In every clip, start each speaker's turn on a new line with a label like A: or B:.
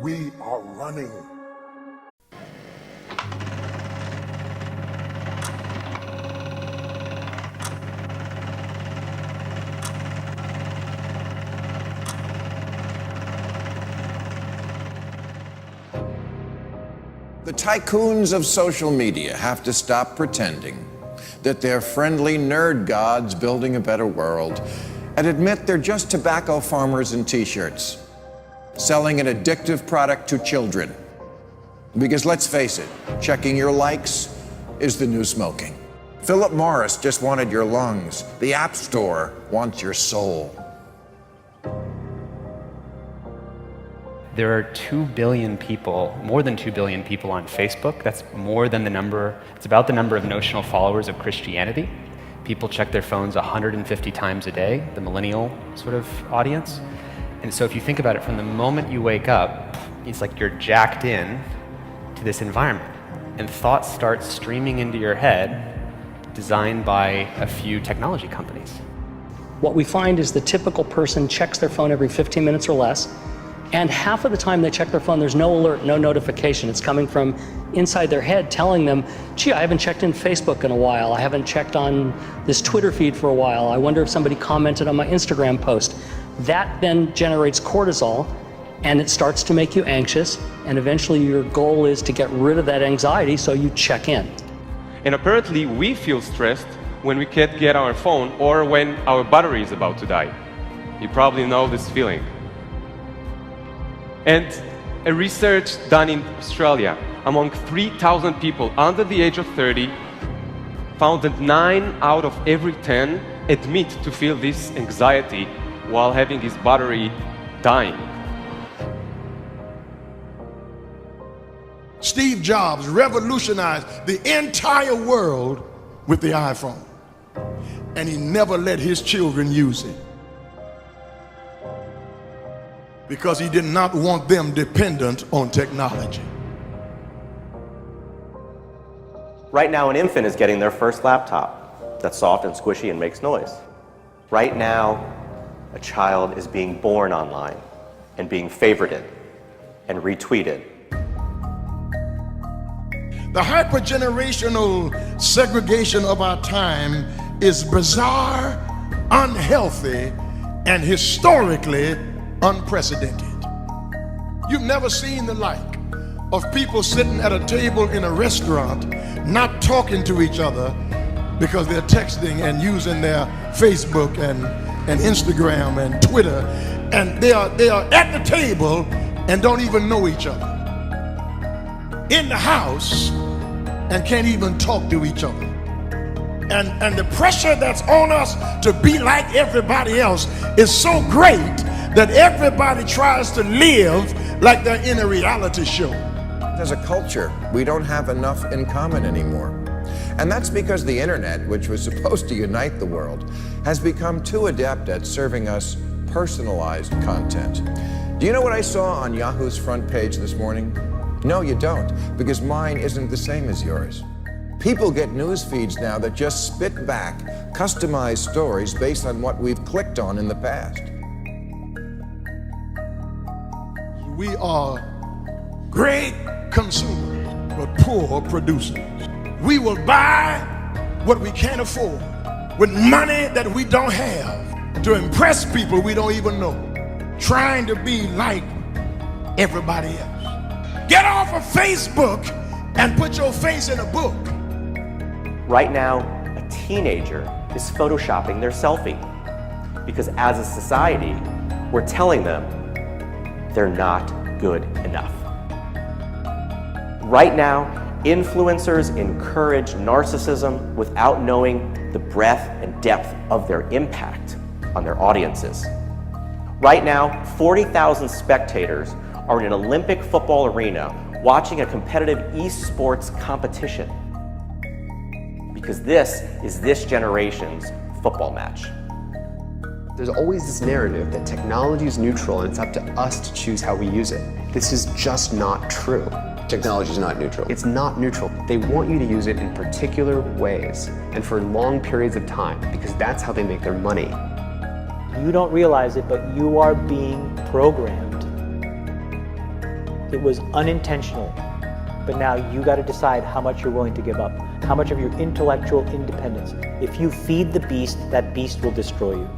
A: we are running.
B: The tycoons of social media have to stop pretending that they're friendly nerd gods building a better world and admit they're just tobacco farmers in t-shirts, selling an addictive product to children. Because let's face it, checking your likes is the new smoking. Philip Morris just wanted your lungs. The App Store wants your soul.
C: There are 2 billion people, more than 2 billion people on Facebook. That's more than the number, it's about the number of notional followers of Christianity. People check their phones 150 times a day, the millennial sort of audience. And so if you think about it, from the moment you wake up, it's like you're jacked in to this environment. And thoughts start streaming into your head, designed by a few technology companies.
D: What we find is the typical person checks their phone every 15 minutes or less. And half of the time they check their phone, there's no alert, no notification. It's coming from inside their head telling them, gee, I haven't checked in Facebook in a while. I haven't checked on this Twitter feed for a while. I wonder if somebody commented on my Instagram post. That then generates cortisol, and it starts to make you anxious. And eventually your goal is to get rid of that anxiety, so you check in.
E: And apparently we feel stressed when we can't get our phone or when our battery is about to die. You probably know this feeling. And a research done in Australia among 3,000 people under the age of 30 found that 9 out of every 10 admit to feel this anxiety while having his battery dying.
A: Steve Jobs revolutionized the entire world with the iPhone, and he never let his children use it, because he did not want them dependent on technology.
F: Right now, an infant is getting their first laptop that's soft and squishy and makes noise. Right now, a child is being born online and being favorited and retweeted.
A: The hypergenerational segregation of our time is bizarre, unhealthy, and historically unprecedented. You've never seen the like of people sitting at a table in a restaurant not talking to each other because they're texting and using their Facebook and Instagram and Twitter, and they are at the table and don't even know each other, in the house and can't even talk to each other. And the pressure that's on us to be like everybody else is so great that everybody tries to live like they're in a reality show.
B: As a culture, we don't have enough in common anymore. And that's because the internet, which was supposed to unite the world, has become too adept at serving us personalized content. Do you know what I saw on Yahoo's front page this morning? No, you don't, because mine isn't the same as yours. People get news feeds now that just spit back customized stories based on what we've clicked on in the past.
A: We are great consumers, but poor producers. We will buy what we can't afford with money that we don't have to impress people we don't even know, trying to be like everybody else. Get off of Facebook and put your face in a book.
F: Right now, a teenager is photoshopping their selfie because as a society, we're telling them they're not good enough. Right now, influencers encourage narcissism without knowing the breadth and depth of their impact on their audiences. Right now, 40,000 spectators are in an Olympic football arena watching a competitive esports competition because this is this generation's football match.
G: There's always this narrative that technology is neutral and it's up to us to choose how we use it. This is just not true.
H: Technology is not neutral.
G: It's not neutral. They want you to use it in particular ways and for long periods of time because that's how they make their money.
I: You don't realize it, but you are being programmed.
H: It was unintentional. But now you got to decide how much you're willing to give up, how much of your intellectual independence. If you feed the beast, that beast will destroy you.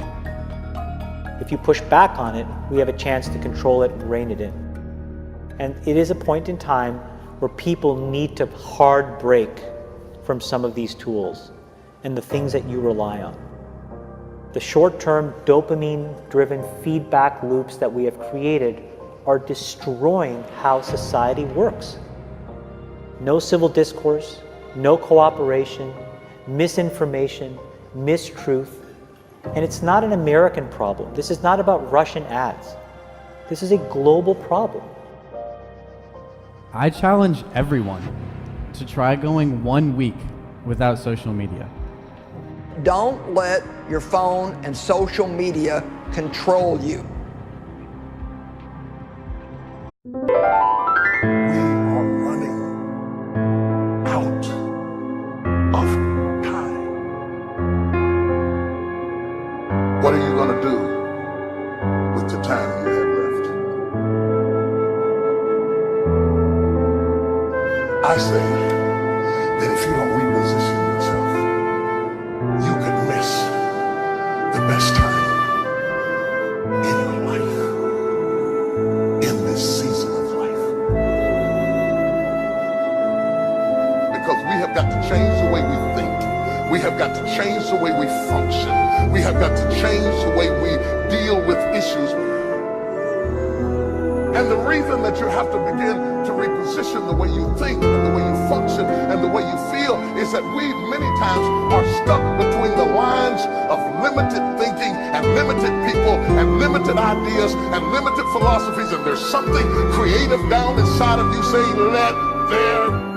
H: If you push back on it, we have a chance to control it and rein it in. And it is a point in time where people need to hard break from some of these tools and the things that you rely on. The short-term dopamine-driven feedback loops that we have created are destroying how society works. No civil discourse, no cooperation, misinformation, mistruth. And it's not an American problem. This is not about Russian ads. This is a global problem.
I: I challenge everyone to try going 1 week without social media.
J: Don't let your phone and social media control you.
A: We are running out of time. What are you going to do with the time you have left? I say that if you don't reposition yourself, you could miss the best time in your life, in this season of life. Because we have got to change the way we think. We have got to change the way we function. We have got to change the way we deal with issues. And the reason that you have to begin to reposition the way you think and the way you function and the way you feel is that we many times are stuck between the lines of limited thinking and limited people and limited ideas and limited philosophies, and there's something creative down inside of you saying, let there